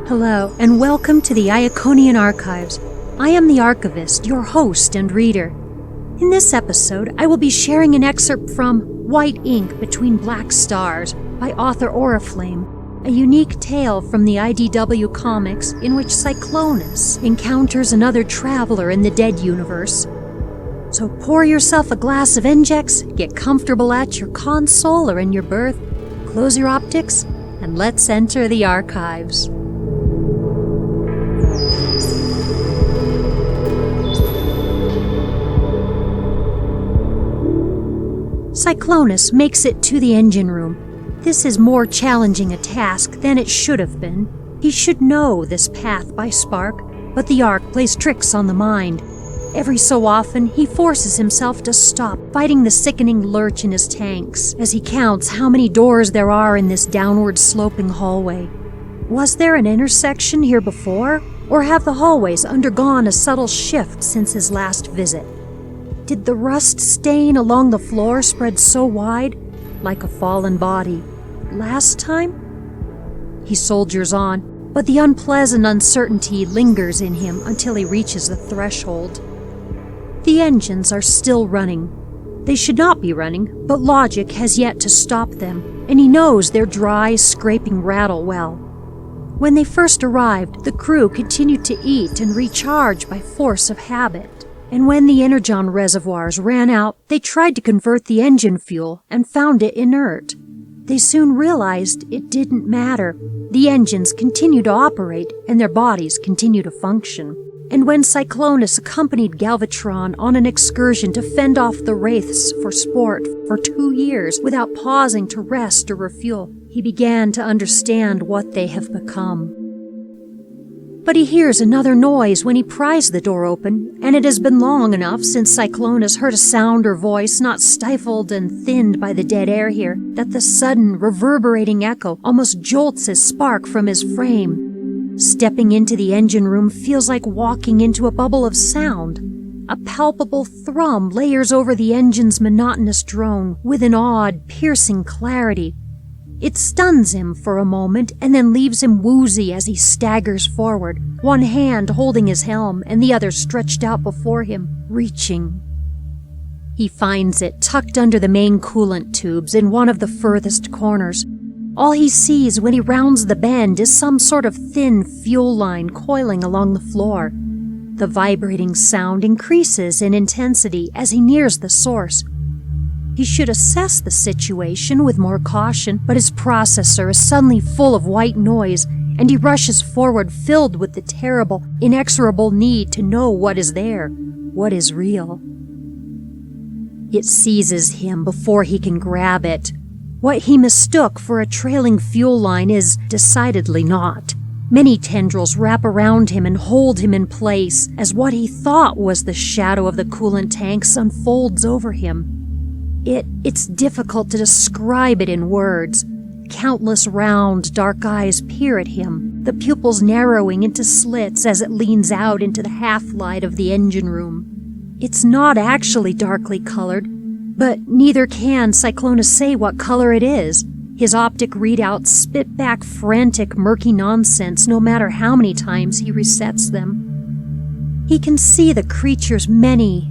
Hello, and welcome to the Iaconian Archives. I am the archivist, your host and reader. In this episode, I will be sharing an excerpt from White Ink Between Black Stars by author Oriflamme, a unique tale from the IDW comics in which Cyclonus encounters another traveler in the dead universe. So pour yourself a glass of Injex, get comfortable at your console or in your berth, close your optics, and let's enter the archives. Cyclonus makes it to the engine room. This is more challenging a task than it should have been. He should know this path by spark, but the Ark plays tricks on the mind. Every so often, he forces himself to stop, fighting the sickening lurch in his tanks as he counts how many doors there are in this downward-sloping hallway. Was there an intersection here before, or have the hallways undergone a subtle shift since his last visit? Did the rust stain along the floor spread so wide, like a fallen body, last time? He soldiers on, but the unpleasant uncertainty lingers in him until he reaches the threshold. The engines are still running. They should not be running, but logic has yet to stop them, and he knows their dry, scraping rattle well. When they first arrived, the crew continued to eat and recharge by force of habit. And when the energon reservoirs ran out, they tried to convert the engine fuel and found it inert. They soon realized it didn't matter. The engines continue to operate and their bodies continue to function. And when Cyclonus accompanied Galvatron on an excursion to fend off the wraiths for sport for 2 years without pausing to rest or refuel, he began to understand what they have become. But he hears another noise when he pries the door open, and it has been long enough since Cyclonus heard a sound or voice not stifled and thinned by the dead air here, that the sudden, reverberating echo almost jolts his spark from his frame. Stepping into the engine room feels like walking into a bubble of sound. A palpable thrum layers over the engine's monotonous drone with an odd, piercing clarity. It stuns him for a moment and then leaves him woozy as he staggers forward, one hand holding his helm and the other stretched out before him, reaching. He finds it tucked under the main coolant tubes in one of the furthest corners. All he sees when he rounds the bend is some sort of thin fuel line coiling along the floor. The vibrating sound increases in intensity as he nears the source. He should assess the situation with more caution, but his processor is suddenly full of white noise, and he rushes forward filled with the terrible, inexorable need to know what is there, what is real. It seizes him before he can grab it. What he mistook for a trailing fuel line is decidedly not. Many tendrils wrap around him and hold him in place as what he thought was the shadow of the coolant tanks unfolds over him. It's difficult to describe it in words. Countless round, dark eyes peer at him, the pupils narrowing into slits as it leans out into the half-light of the engine room. It's not actually darkly colored, but neither can Cyclonus say what color it is. His optic readouts spit back frantic, murky nonsense no matter how many times he resets them. He can see the creature's many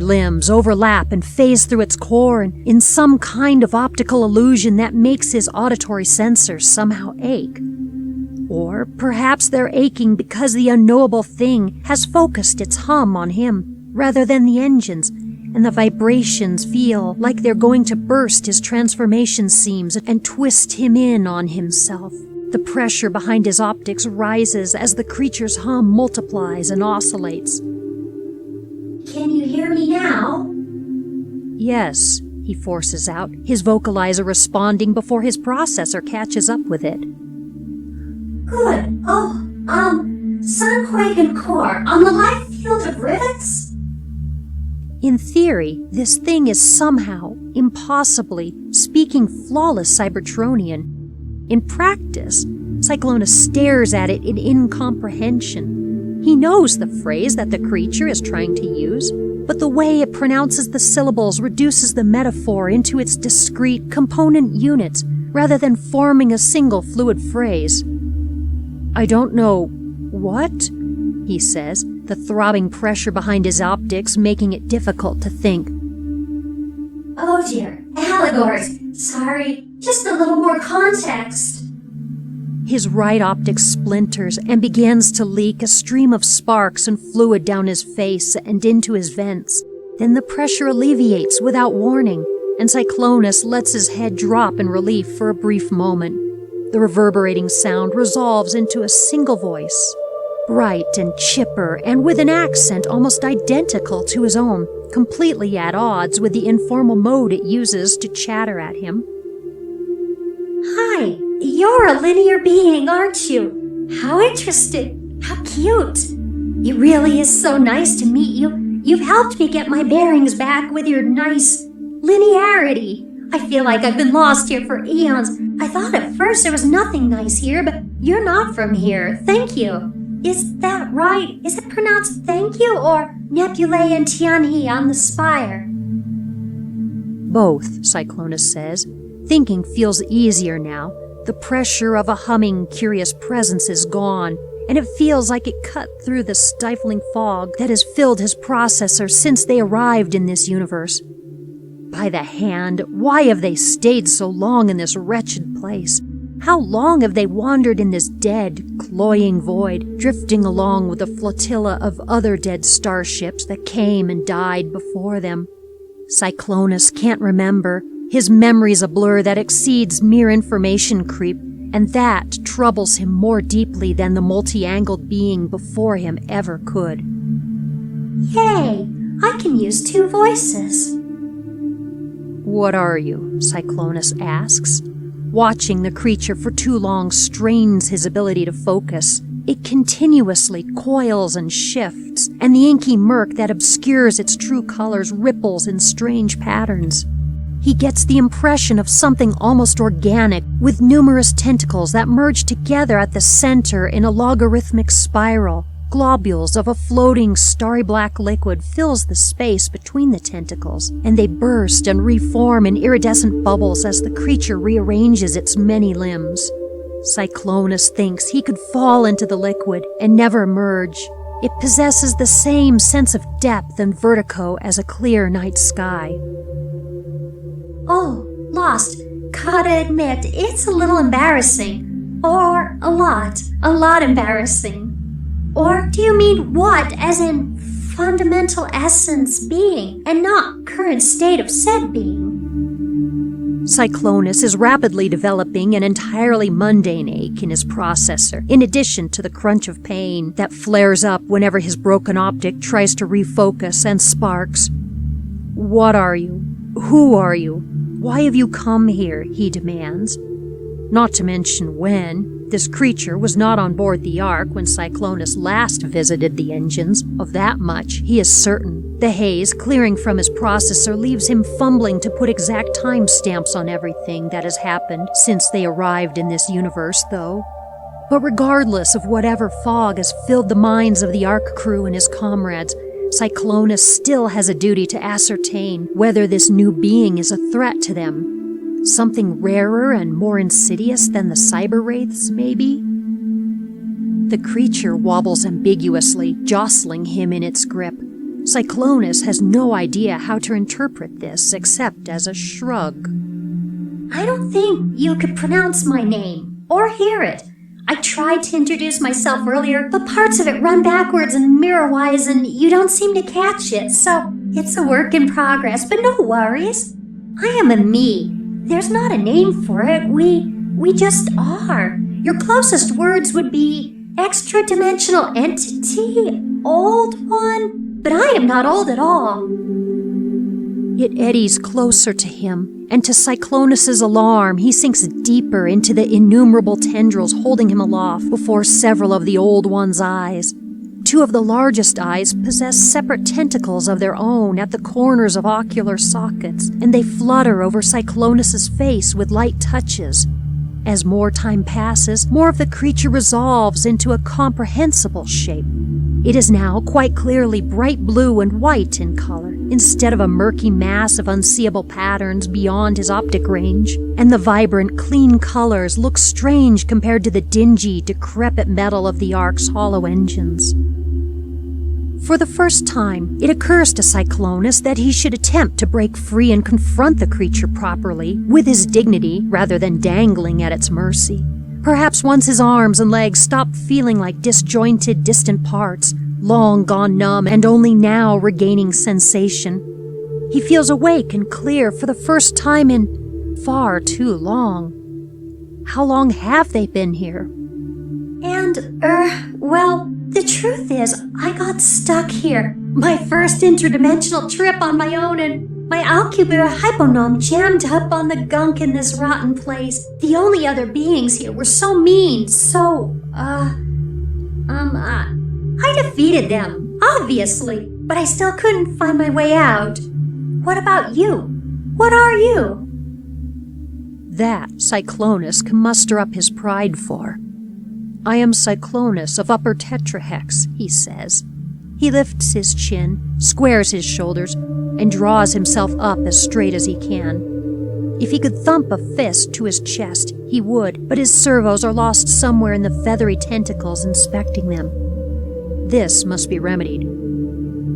limbs overlap and phase through its core in some kind of optical illusion that makes his auditory sensors somehow ache. Or perhaps they're aching because the unknowable thing has focused its hum on him rather than the engines, and the vibrations feel like they're going to burst his transformation seams and twist him in on himself. The pressure behind his optics rises as the creature's hum multiplies and oscillates. Can you hear me now? Yes, he forces out, his vocalizer responding before his processor catches up with it. Good. Sunquake and core on the light field of rivets? In theory, this thing is somehow, impossibly, speaking flawless Cybertronian. In practice, Cyclonus stares at it in incomprehension. He knows the phrase that the creature is trying to use, but the way it pronounces the syllables reduces the metaphor into its discrete component units rather than forming a single fluid phrase. I don't know what, he says, the throbbing pressure behind his optics making it difficult to think. Oh dear, allegors. Sorry, just a little more context. His right optic splinters and begins to leak a stream of sparks and fluid down his face and into his vents. Then the pressure alleviates without warning, and Cyclonus lets his head drop in relief for a brief moment. The reverberating sound resolves into a single voice, bright and chipper and with an accent almost identical to his own, completely at odds with the informal mode it uses to chatter at him. Hi, you're a linear being, aren't you? How interesting. How cute. It really is so nice to meet you. You've helped me get my bearings back with your nice linearity. I feel like I've been lost here for eons. I thought at first there was nothing nice here, but you're not from here. Thank you. Is that right? Is it pronounced thank you or nebulae and tianhi on the spire? Both, Cyclonus says. Thinking feels easier now. The pressure of a humming, curious presence is gone, and it feels like it cut through the stifling fog that has filled his processor since they arrived in this universe. By the hand, why have they stayed so long in this wretched place? How long have they wandered in this dead, cloying void, drifting along with a flotilla of other dead starships that came and died before them? Cyclonus can't remember. His memory's a blur that exceeds mere information creep, and that troubles him more deeply than the multi-angled being before him ever could. Yay! I can use two voices. What are you? Cyclonus asks. Watching the creature for too long strains his ability to focus. It continuously coils and shifts, and the inky murk that obscures its true colors ripples in strange patterns. He gets the impression of something almost organic, with numerous tentacles that merge together at the center in a logarithmic spiral. Globules of a floating, starry black liquid fills the space between the tentacles, and they burst and reform in iridescent bubbles as the creature rearranges its many limbs. Cyclonus thinks he could fall into the liquid and never emerge. It possesses the same sense of depth and vertigo as a clear night sky. Oh, lost. Gotta admit, it's a little embarrassing. Or a lot embarrassing. Or do you mean what, as in fundamental essence being, and not current state of said being? Cyclonus is rapidly developing an entirely mundane ache in his processor, in addition to the crunch of pain that flares up whenever his broken optic tries to refocus and sparks. What are you? Who are you? Why have you come here? He demands. Not to mention when. This creature was not on board the Ark when Cyclonus last visited the engines. Of that much, he is certain. The haze clearing from his processor leaves him fumbling to put exact timestamps on everything that has happened since they arrived in this universe, though. But regardless of whatever fog has filled the minds of the Ark crew and his comrades, Cyclonus still has a duty to ascertain whether this new being is a threat to them. Something rarer and more insidious than the cyber wraiths, maybe? The creature wobbles ambiguously, jostling him in its grip. Cyclonus has no idea how to interpret this except as a shrug. I don't think you could pronounce my name, or hear it. I tried to introduce myself earlier, but parts of it run backwards and mirror-wise, and you don't seem to catch it, so it's a work in progress, but no worries. I am a me. There's not a name for it. We just are. Your closest words would be extra-dimensional entity, old one, but I am not old at all. It eddies closer to him, and to Cyclonus's alarm, he sinks deeper into the innumerable tendrils holding him aloft before several of the old one's eyes. Two of the largest eyes possess separate tentacles of their own at the corners of ocular sockets, and they flutter over Cyclonus's face with light touches. As more time passes, more of the creature resolves into a comprehensible shape. It is now quite clearly bright blue and white in color, instead of a murky mass of unseeable patterns beyond his optic range, and the vibrant, clean colors look strange compared to the dingy, decrepit metal of the Ark's hollow engines. For the first time, it occurs to Cyclonus that he should attempt to break free and confront the creature properly, with his dignity rather than dangling at its mercy. Perhaps once his arms and legs stop feeling like disjointed, distant parts, long gone numb and only now regaining sensation, he feels awake and clear for the first time in far too long. How long have they been here? And, well, the truth is, I got stuck here. My first interdimensional trip on my own, and my alcubar hyponome jammed up on the gunk in this rotten place. The only other beings here were so mean, I defeated them, obviously, but I still couldn't find my way out. What about you? What are you? That Cyclonus can muster up his pride for. I am Cyclonus of Upper Tetrahex, he says. He lifts his chin, squares his shoulders, and draws himself up as straight as he can. If he could thump a fist to his chest, he would, but his servos are lost somewhere in the feathery tentacles inspecting them. This must be remedied.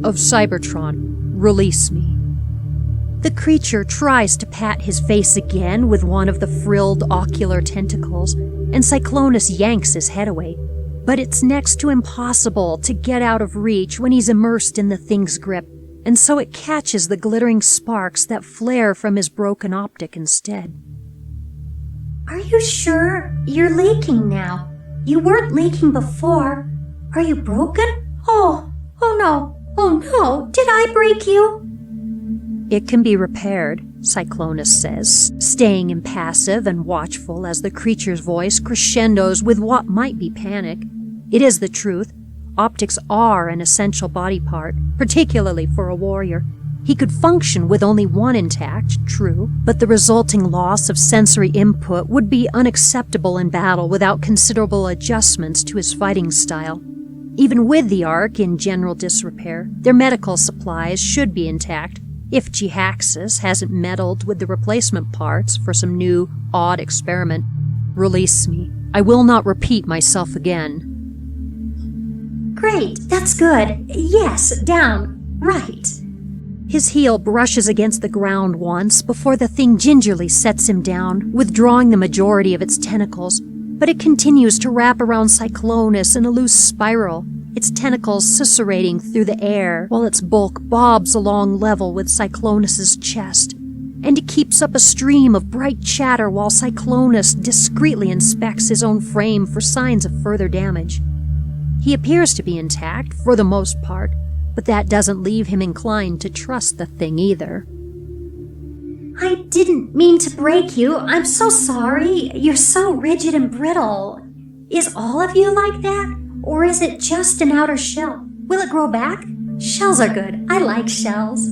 Of Cybertron, release me. The creature tries to pat his face again with one of the frilled ocular tentacles, and Cyclonus yanks his head away. But it's next to impossible to get out of reach when he's immersed in the thing's grip, and so it catches the glittering sparks that flare from his broken optic instead. Are you sure? You're leaking now. You weren't leaking before. Are you broken? Oh no, did I break you? It can be repaired, Cyclonus says, staying impassive and watchful as the creature's voice crescendos with what might be panic. It is the truth. Optics are an essential body part, particularly for a warrior. He could function with only one intact, true, but the resulting loss of sensory input would be unacceptable in battle without considerable adjustments to his fighting style. Even with the Ark in general disrepair, their medical supplies should be intact, if Gehaxis hasn't meddled with the replacement parts for some new, odd experiment. Release me. I will not repeat myself again. Great, that's good. Yes, down. Right. His heel brushes against the ground once before the thing gingerly sets him down, withdrawing the majority of its tentacles, but it continues to wrap around Cyclonus in a loose spiral, its tentacles susurrating through the air while its bulk bobs along level with Cyclonus's chest. And it keeps up a stream of bright chatter while Cyclonus discreetly inspects his own frame for signs of further damage. He appears to be intact, for the most part, but that doesn't leave him inclined to trust the thing either. I didn't mean to break you. I'm so sorry. You're so rigid and brittle. Is all of you like that? Or is it just an outer shell? Will it grow back? Shells are good. I like shells.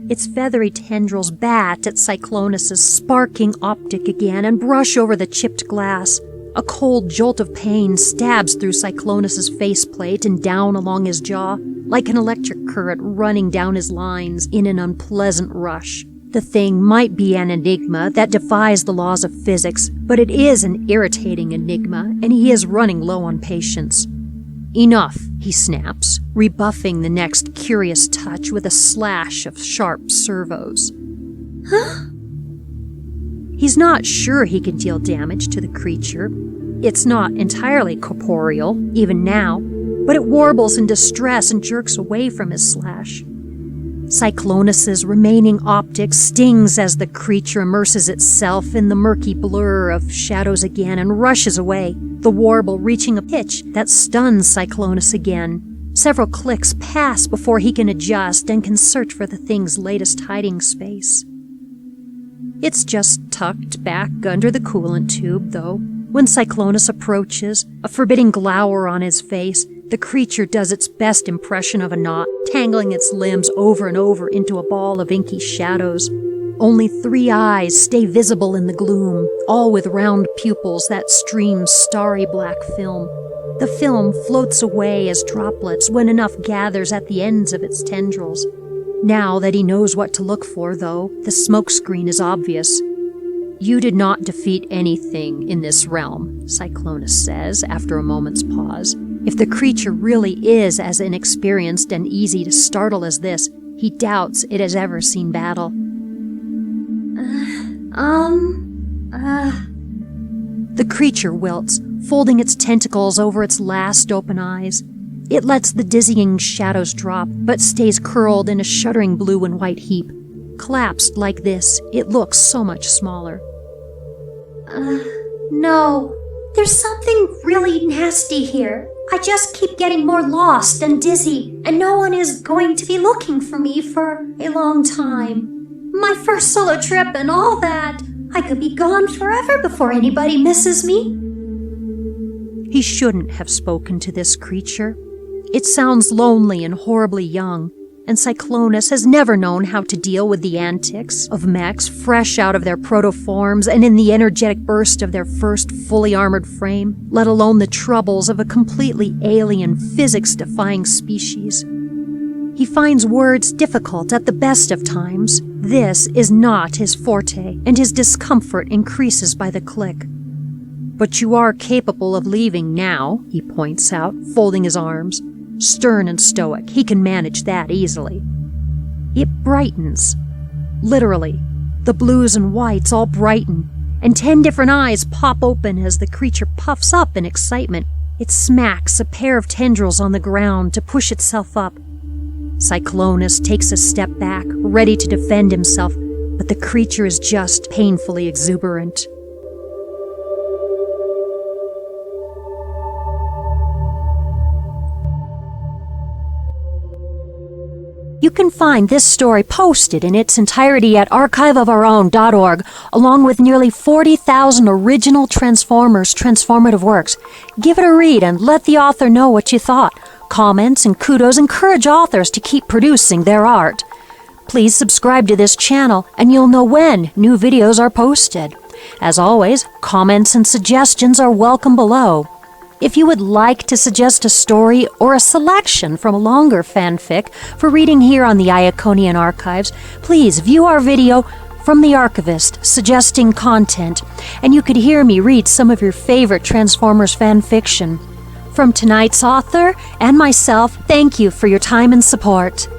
Its feathery tendrils bat at Cyclonus's sparking optic again and brush over the chipped glass. A cold jolt of pain stabs through Cyclonus's faceplate and down along his jaw, like an electric current running down his lines in an unpleasant rush. The thing might be an enigma that defies the laws of physics, but it is an irritating enigma, and he is running low on patience. Enough, he snaps, rebuffing the next curious touch with a slash of sharp servos. Huh? He's not sure he can deal damage to the creature. It's not entirely corporeal, even now, but it warbles in distress and jerks away from his slash. Cyclonus's remaining optic stings as the creature immerses itself in the murky blur of shadows again and rushes away, the warble reaching a pitch that stuns Cyclonus again. Several clicks pass before he can adjust and can search for the thing's latest hiding space. It's just tucked back under the coolant tube, though. When Cyclonus approaches, a forbidding glower on his face, the creature does its best impression of a knot, tangling its limbs over and over into a ball of inky shadows. Only 3 eyes stay visible in the gloom, all with round pupils that stream starry black film. The film floats away as droplets when enough gathers at the ends of its tendrils. Now that he knows what to look for, though, the smokescreen is obvious. "You did not defeat anything in this realm," Cyclonus says after a moment's pause. If the creature really is as inexperienced and easy to startle as this, he doubts it has ever seen battle. The creature wilts, folding its tentacles over its last open eyes. It lets the dizzying shadows drop, but stays curled in a shuddering blue and white heap. Collapsed like this, it looks so much smaller. No. There's something really nasty here. I just keep getting more lost and dizzy, and no one is going to be looking for me for a long time. My first solo trip and all that. I could be gone forever before anybody misses me. He shouldn't have spoken to this creature. It sounds lonely and horribly young, and Cyclonus has never known how to deal with the antics of mechs fresh out of their protoforms and in the energetic burst of their first fully armored frame, let alone the troubles of a completely alien, physics-defying species. He finds words difficult at the best of times. This is not his forte, and his discomfort increases by the click. "But you are capable of leaving now," he points out, folding his arms. Stern and stoic, he can manage that easily. It brightens. Literally, the blues and whites all brighten, and 10 different eyes pop open as the creature puffs up in excitement. It smacks a pair of tendrils on the ground to push itself up. Cyclonus takes a step back, ready to defend himself, but the creature is just painfully exuberant. You can find this story posted in its entirety at archiveofourown.org, along with nearly 40,000 original Transformers transformative works. Give it a read and let the author know what you thought. Comments and kudos encourage authors to keep producing their art. Please subscribe to this channel and you'll know when new videos are posted. As always, comments and suggestions are welcome below. If you would like to suggest a story or a selection from a longer fanfic for reading here on the Iaconian Archives, please view our video from the archivist suggesting content, and you could hear me read some of your favorite Transformers fanfiction. From tonight's author and myself, thank you for your time and support.